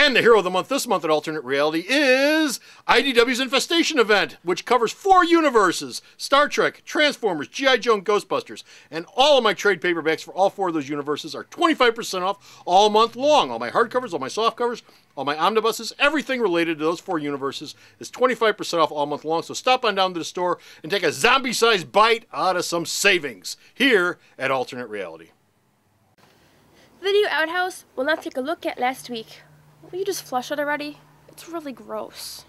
And the hero of the month this month at Alternate Reality is IDW's Infestation event, which covers 4 universes: Star Trek, Transformers, G.I. Joe, and Ghostbusters. And all of my trade paperbacks for all 4 of those universes are 25% off all month long. All my hardcovers, all my softcovers, all my omnibuses, everything related to those 4 universes is 25% off all month long. So stop on down to the store and take a zombie-sized bite out of some savings here at Alternate Reality. Video Outhouse will now take a look at last week. Will you just flush it already? It's really gross.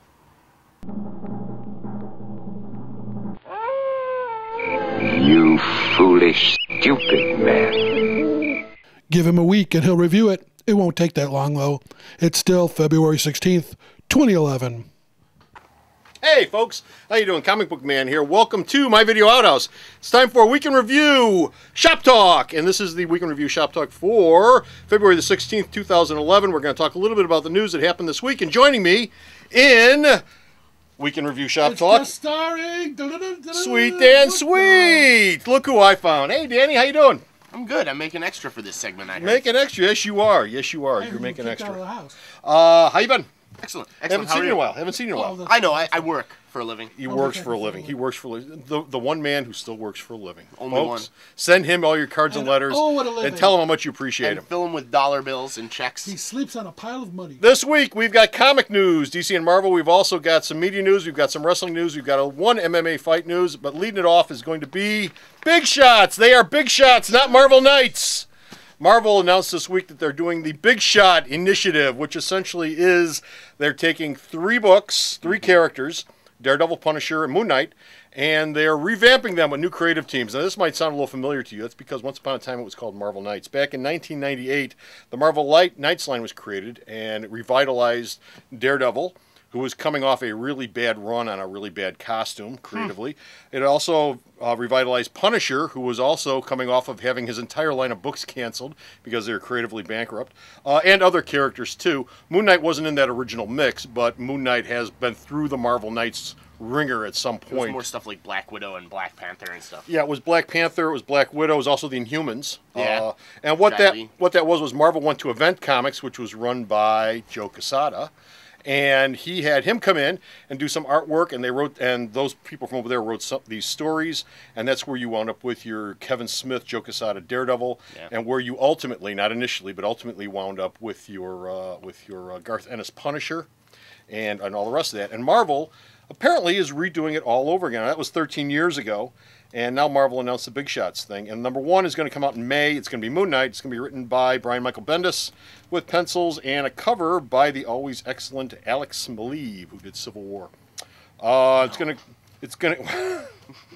You foolish, stupid man. Give him a week and he'll review it. It won't take that long, though. It's still February 16th, 2011. Hey folks, how you doing? Comic Book Man here. Welcome to my Video Outhouse. It's time for Week in Review Shop Talk, and this is the Week in Review Shop Talk for February the 16th, 2011. We're going to talk a little bit about the news that happened this week, and joining me in Week in Review Shop Talk, starring Sweet Dan Sweet. Look who I found. Hey Danny, how you doing? I'm good. I'm making extra for this segment. I heard. Making extra? Yes, you are. Yes, you are. You're making extra. Out of the house. How you been? Excellent. Haven't How seen are you in a you? while. Haven't seen you in a while. I know. I work for a living. He works for a living. He works for the one man who still works for a living. Only Folks, one. Send him all your cards and letters what a living. and tell him how much you appreciate And him. fill them with dollar bills and checks. He sleeps on a pile of money. This week we've got comic news, DC and Marvel. We've also got some media news. We've got some wrestling news. We've got one MMA fight news. But leading it off is going to be Big Shots. They are Big Shots, not Marvel Knights. Marvel announced this week that they're doing the Big Shot Initiative, which essentially is they're taking 3 books, 3 characters, Daredevil, Punisher, and Moon Knight, and they're revamping them with new creative teams. Now, this might sound a little familiar to you. That's because once upon a time it was called Marvel Knights. Back in 1998, the Marvel Knights line was created, and it revitalized Daredevil, who was coming off a really bad run on a really bad costume, creatively. It also revitalized Punisher, who was also coming off of having his entire line of books canceled because they were creatively bankrupt, and other characters, too. Moon Knight wasn't in that original mix, but Moon Knight has been through the Marvel Knights ringer at some point. It was more stuff like Black Widow and Black Panther and stuff. Yeah, it was Black Panther, it was Black Widow, it was also the Inhumans. Yeah. And what Sadly. that was Marvel went to Event Comics, which was run by Joe Quesada. And he had him come in and do some artwork, and those people from over there wrote these stories, and that's where you wound up with your Kevin Smith, Joe Quesada Daredevil, and where you ultimately, not initially, but ultimately wound up with your Garth Ennis Punisher, and all the rest of that. And Marvel apparently is redoing it all over again. That was 13 years ago. And now Marvel announced the Big Shots thing. And number 1 is going to come out in May. It's going to be Moon Knight. It's going to be written by Brian Michael Bendis with pencils and a cover by the always excellent Alex Maleev, who did Civil War. It's going to...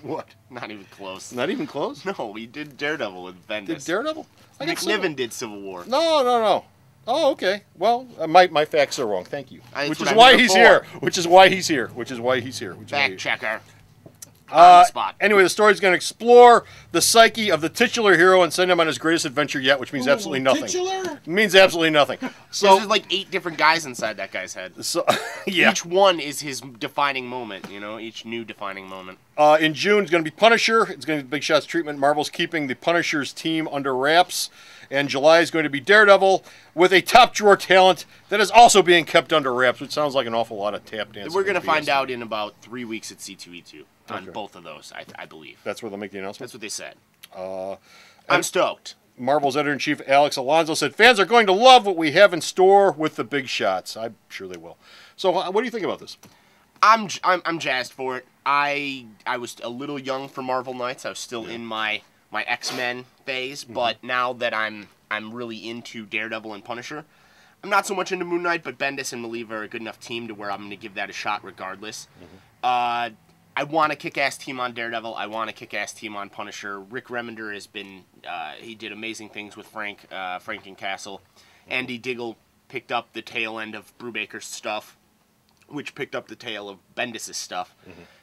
What? Not even close. Not even close? No, he did Daredevil with Bendis. Did Daredevil? Nick Niven did Civil War. No. Oh, okay. Well, my facts are wrong. Thank you. That's Which what is I'm why here he's for. here. Which is why he's here. Fact checker. On the spot. Anyway, the story's going to explore the psyche of the titular hero and send him on his greatest adventure yet, which means absolutely nothing. Titular? It means absolutely nothing. So So, there's like 8 different guys inside that guy's head. yeah. Each one is his defining moment, each new defining moment. In June, it's going to be Punisher. It's going to be Big Shots treatment. Marvel's keeping the Punisher's team under wraps. And July is going to be Daredevil with a top drawer talent that is also being kept under wraps, which sounds like an awful lot of tap dancing. We're going to BS. find out in about 3 weeks at C2E2 on Okay. both of those, I believe. That's where they'll make the announcement. That's what they said. Uh, I'm stoked. Marvel's editor-in-chief Alex Alonso said, "Fans are going to love what we have in store with the Big Shots." I'm sure they will. So, what do you think about this? I'm jazzed for it. I was a little young for Marvel Knights. I was still in my X-Men phase, but now that I'm really into Daredevil and Punisher, I'm not so much into Moon Knight, but Bendis and Maleev are a good enough team to where I'm going to give that a shot regardless. I want a kick-ass team on Daredevil. I want a kick-ass team on Punisher. Rick Remender has been, he did amazing things with Frank and Castle. Andy Diggle picked up the tail end of Brubaker's stuff, which picked up the tail of Bendis' stuff.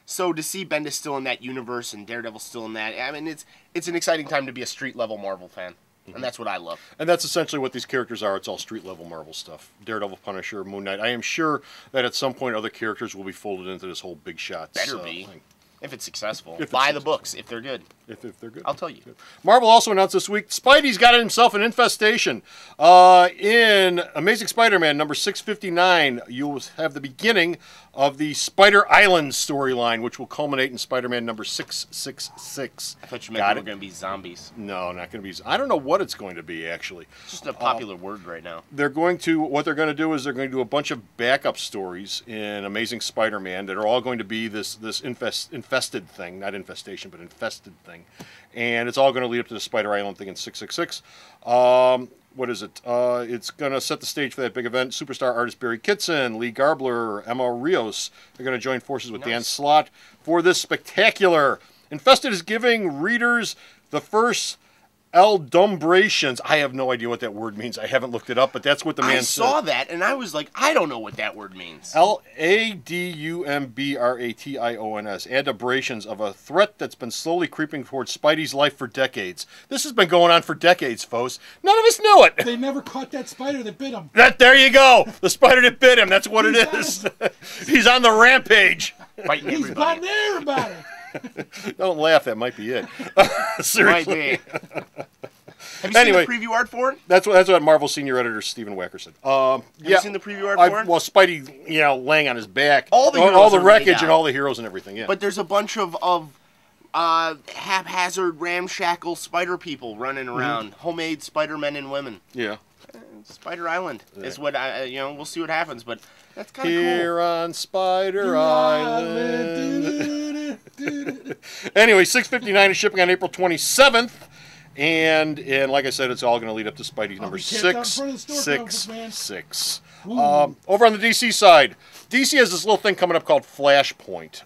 So to see Bendis still in that universe and Daredevil still in that, I mean, it's an exciting time to be a street-level Marvel fan. And that's what I love. And that's essentially what these characters are. It's all street-level Marvel stuff. Daredevil, Punisher, Moon Knight. I am sure that at some point other characters will be folded into this whole Big Shots Better be. thing. If it's successful. If it's Buy the successful. books if they're good. If they're good. I'll tell you. Marvel also announced this week, Spidey's got himself an infestation. In Amazing Spider-Man number 659, you'll have the beginning of the Spider Island storyline, which will culminate in Spider-Man number 666. I thought you Got meant they it? were going to be zombies. No, not going to be. I don't know what it's going to be, actually. It's just a popular word right now. What they're going to do is they're going to do a bunch of backup stories in Amazing Spider-Man that are all going to be this infested thing, not infestation, but infested thing, and it's all going to lead up to the Spider Island thing in 666. What is it? It's going to set the stage for that big event. Superstar artist Barry Kitson, Lee Garbler, Emma Rios. They're going to join forces with Dan Slott for this spectacular. Infested is giving readers the first Eldumbrations. I have no idea what that word means. I haven't looked it up, but that's what the man I said. saw that, and I was like, I don't know what that word means. Ladumbrations. Adumbrations of a threat that's been slowly creeping towards Spidey's life for decades. This has been going on for decades, folks. None of us knew it. They never caught that spider that bit him. There you go. The spider that bit him. That's what it is. He's on the rampage. Fighting He's everybody. biting everybody. Don't laugh. That might be it. Might Seriously. be. Have you Anyway. seen the preview art for it? That's what Marvel senior editor Stephen Wacker said. Have you seen the preview art for it? Well, Spidey, laying on his back. All the heroes all the are laid wreckage out. and all the heroes and everything. Yeah. But there's a bunch of haphazard, ramshackle spider people running around. Homemade Spider-Men and women. yeah. Spider Island is what we'll see what happens, but that's kind of cool. Here on Spider Island. Anyway, 659 is shipping on April 27th. And like I said, it's all going to lead up to Spidey's number be camped out in front of the store, 666. Over on the DC side, DC has this little thing coming up called Flashpoint.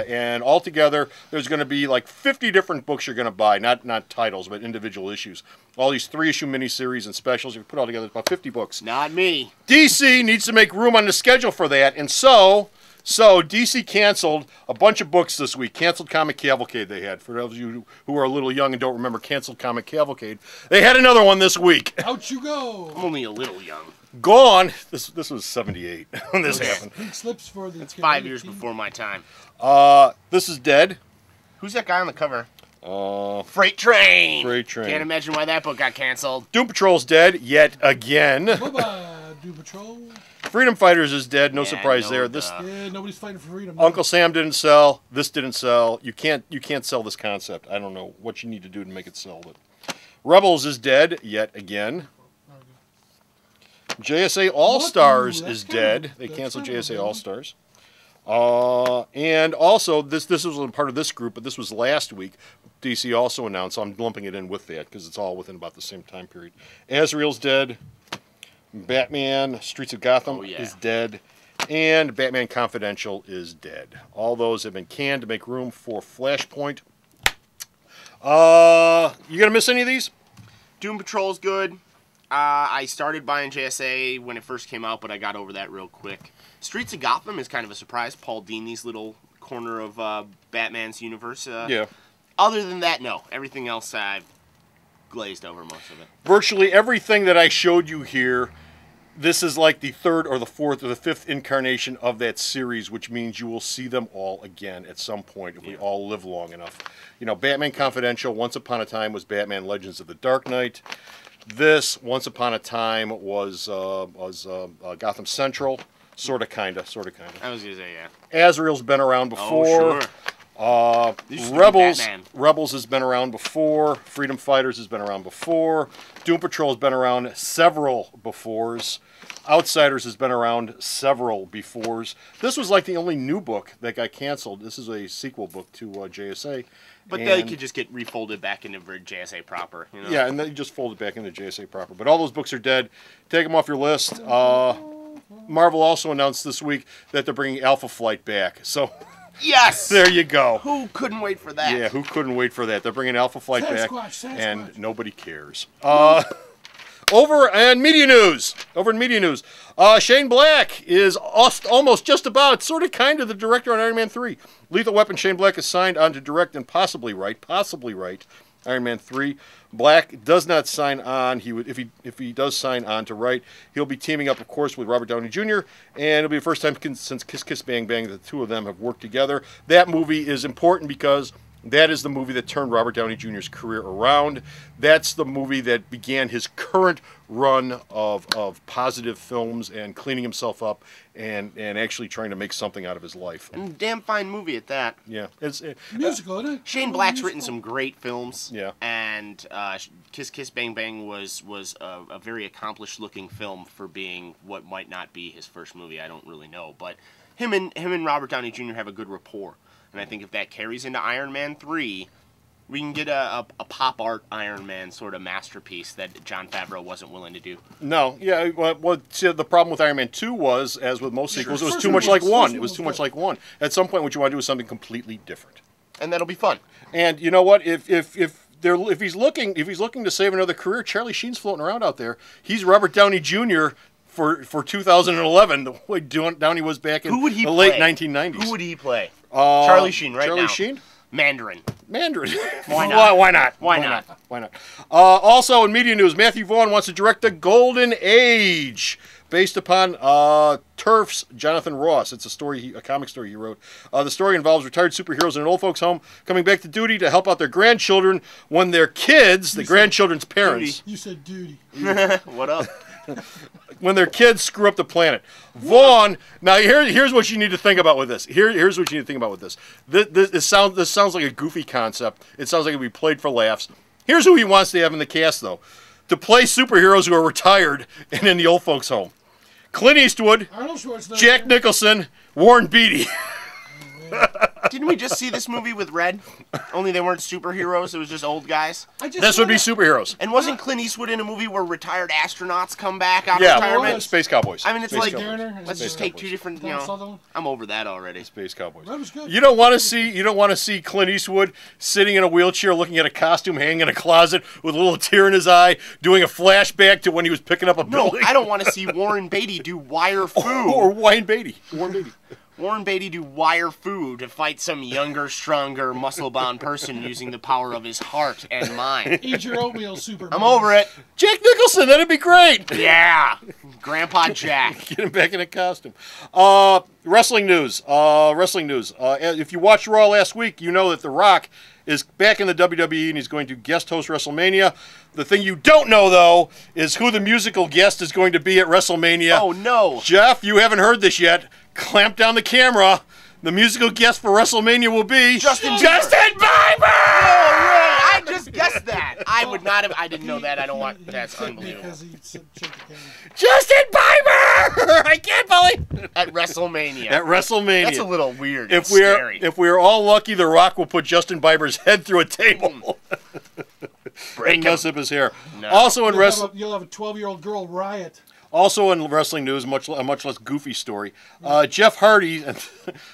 And altogether, there's going to be like 50 different books you're going to buy. Not titles, but individual issues. All these 3-issue miniseries and specials. You put all together, it's about 50 books. Not me. DC needs to make room on the schedule for that, and so DC canceled a bunch of books this week. Canceled Comic Cavalcade they had. For those of you who are a little young and don't remember Canceled Comic Cavalcade, they had another one this week. Out you go. I'm only a little young. Gone. This was 78 when this happened. Pink slips for the. It's 5 years before my time. This is dead. Who's that guy on the cover? Uh, Freight Train. Freight Train. Can't imagine why that book got canceled. Doom Patrol's dead yet again. Bye-bye, Doom Patrol. Freedom Fighters is dead. No Yeah, surprise no there. duh. Yeah, nobody's fighting for freedom. Uncle Sam didn't sell. This didn't sell. You can't sell this concept. I don't know what you need to do to make it sell. But Rebels is dead yet again. JSA All Stars That's is kind of- dead. They that's canceled kind of JSA a All Stars. And also this wasn't part of this group, but this was last week. DC also announced. So I'm lumping it in with that because it's all within about the same time period. Azrael's dead. Batman Streets of Gotham is dead. And Batman Confidential is dead. All those have been canned to make room for Flashpoint. You gonna miss any of these? Doom Patrol's good. I started buying JSA when it first came out, but I got over that real quick. Streets of Gotham is kind of a surprise. Paul Dini's little corner of Batman's universe. Yeah. Other than that, no. Everything else I've glazed over most of it. Virtually everything that I showed you here, this is like the third or the fourth or the fifth incarnation of that series, which means you will see them all again at some point if we all live long enough. Batman Confidential, Once Upon a Time, was Batman Legends of the Dark Knight. This, Once Upon a Time, was Gotham Central. Sort of, kinda. I was gonna say, yeah. Azrael's been around before. Oh, sure. Used to be Rebels Batman. Rebels has been around before. Freedom Fighters has been around before. Doom Patrol has been around several befores. Outsiders has been around several befores. This was like the only new book that got canceled. This is a sequel book to JSA. But they could just get refolded back into JSA proper. Yeah, and they just folded back into JSA proper. But all those books are dead. Take them off your list. Marvel also announced this week that they're bringing Alpha Flight back. So Yes! there you go. Who couldn't wait for that? Yeah, who couldn't wait for that? They're bringing Alpha Flight back, Sasquatch. and nobody cares. Over in media news, Shane Black is almost just about, sort of, kind of the director on Iron Man 3. Lethal Weapon Shane Black is signed on to direct and possibly write Iron Man 3. Black does not sign on. He would if he does sign on to write, he'll be teaming up, of course, with Robert Downey Jr. And it'll be the first time since Kiss Kiss Bang Bang that the two of them have worked together. That movie is important because that is the movie that turned Robert Downey Jr.'s career around. That's the movie that began his current run of positive films and cleaning himself up and actually trying to make something out of his life. And damn fine movie at that. Yeah. Musical, isn't it? Shane Black's written some great films. Yeah. And Kiss Kiss Bang Bang was a very accomplished looking film for being what might not be his first movie. I don't really know, but him and Robert Downey Jr. have a good rapport. And I think if that carries into Iron Man 3, we can get a pop art Iron Man sort of masterpiece that Jon Favreau wasn't willing to do. No, yeah. Well, see, the problem with Iron Man 2 was, as with most sequels, it was too much like one. It was too much like one. At some point, what you want to do is something completely different. And that'll be fun. And you know what? If he's looking to save another career, Charlie Sheen's floating around out there. He's Robert Downey Jr. for 2011, the way Downey was back in the late 1990s. Who would he play? Charlie Sheen, right now. Charlie Sheen? Mandarin. Why not? Why not? Why not? Why not? Also, in media news, Matthew Vaughn wants to direct The Golden Age, based upon Turf's Jonathan Ross. It's a comic story he wrote. The story involves retired superheroes in an old folks' home coming back to duty to help out their grandchildren when their kids, the grandchildren's parents... You said duty. What up? When their kids screw up the planet. Vaughn, now here's what you need to think about with this. Here's what you need to think about with this. This sounds like a goofy concept. It sounds like it would be played for laughs. Here's who he wants to have in the cast, though. To play superheroes who are retired and in the old folks' home. Clint Eastwood, Arnold Schwarzenegger. Jack Nicholson, Warren Beatty. Didn't we just see this movie with Red? Only they weren't superheroes, it was just old guys. This would be superheroes. And wasn't Clint Eastwood in a movie where retired astronauts come back out of Yeah, retirement? Space Cowboys. I mean, it's Space like, Cowboys. let's just take two different, I'm over that already. Space Cowboys. That was good. You don't want to see Clint Eastwood sitting in a wheelchair looking at a costume hanging in a closet with a little tear in his eye, doing a flashback to when he was picking up a No, building. I don't want to see Warren Beatty do wire fu. Or Warren Beatty. Warren Beatty do wire fu to fight some younger, stronger, muscle-bound person using the power of his heart and mind. Eat your oatmeal, Superman. I'm over it. Jack Nicholson, that'd be great. Yeah, Grandpa Jack. Get him back in a costume. Wrestling news. If you watched Raw last week, you know that The Rock is back in the WWE and he's going to guest host WrestleMania. The thing you don't know, though, is who the musical guest is going to be at WrestleMania. Oh, no. Jeff, you haven't heard this yet. Clamp down the camera. The musical guest for WrestleMania will be Justin Bieber. I just guessed that. I would not have. I didn't know that. I don't want. That's unbelievable. Because he said Justin Bieber! I can't believe At WrestleMania. At WrestleMania. That's a little weird. If and scary. we're all lucky, The Rock will put Justin Bieber's head through a table and mess up his hair. No. Also in wrestling. You'll have a 12-year-old girl riot. Also in wrestling news, a much less goofy story. Jeff Hardy, and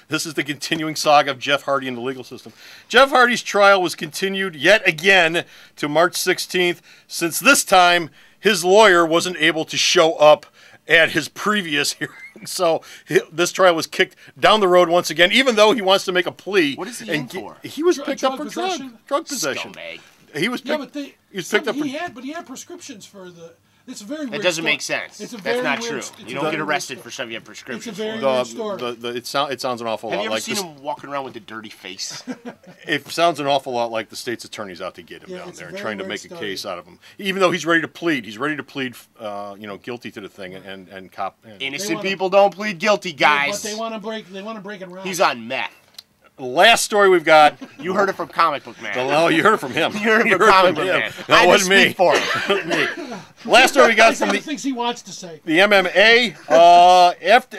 this is the continuing saga of Jeff Hardy in the legal system. Jeff Hardy's trial was continued yet again to March 16th, since this time his lawyer wasn't able to show up at his previous hearing. So this trial was kicked down the road once again, even though he wants to make a plea. What is he in for? He was picked up for possession? drug possession. Scumbag. He was Yeah, picked, but he was picked up for... he had prescriptions for the. It's a very. That weird doesn't story. make sense. It's a That's very not weird, true. it's You a don't very get weird arrested story. for stuff you have prescriptions It's a very for. weird story. it sounds an awful Have lot you ever like seen this. him walking around with a dirty face? It sounds an awful lot like the state's attorney's out to get him Yeah, down it's there a and very trying to weird make a story. case out of him. Even though he's ready to plead, guilty to the thing and cop. Innocent wanna- people don't plead guilty, Yeah, guys. but they want to break. They want to break it around. He's on meth. Last story we've got. You heard it from Comic Book Man. Oh, you heard it from him. You heard it from Comic Book Man. That I wasn't just me. speak for him. Me. Last story we got These are from the things he wants to say. the MMA.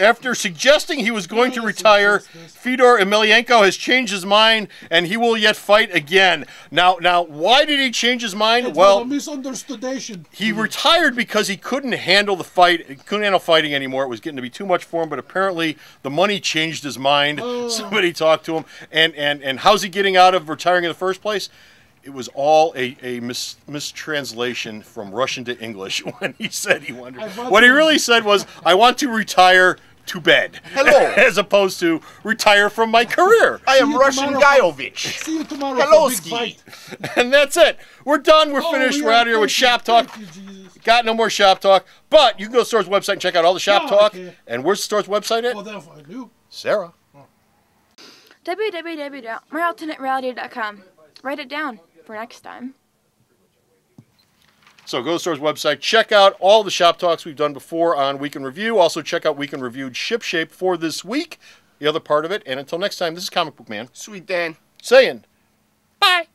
After suggesting he was going to retire, Fedor Emelianenko has changed his mind and he will yet fight again. Now, why did he change his mind? It's Well, a misunderstanding. he retired because he couldn't handle the fight. He couldn't handle fighting anymore. It was getting to be too much for him. But apparently, the money changed his mind. Somebody talked to him, and how's he getting out of retiring in the first place? It was all a mistranslation from Russian to English when he said he wanted. What he really said was, "I want to retire to bed. Hello. As opposed to retire from my career. I am you Russian tomorrow. Guyovich. See you tomorrow Hello, for a big Ski. fight. And that's it. We're done. We're finished. we We're are. out of here with Thank you. Shop Talk. Thank you, Jesus. Got no more Shop Talk. But you can go to the store's website and check out all the Shop No, I Talk. can't. And where's the store's website at? Well, that's what I knew. Sarah. www.myalternatereality.com. Write it down for next time. So go to the store's website. Check out all the Shop Talks we've done before on Week in Review. Also check out Week in Reviewed Shipshape for this week. The other part of it. And until next time, this is Comic Book Man Sweet Dan. saying bye.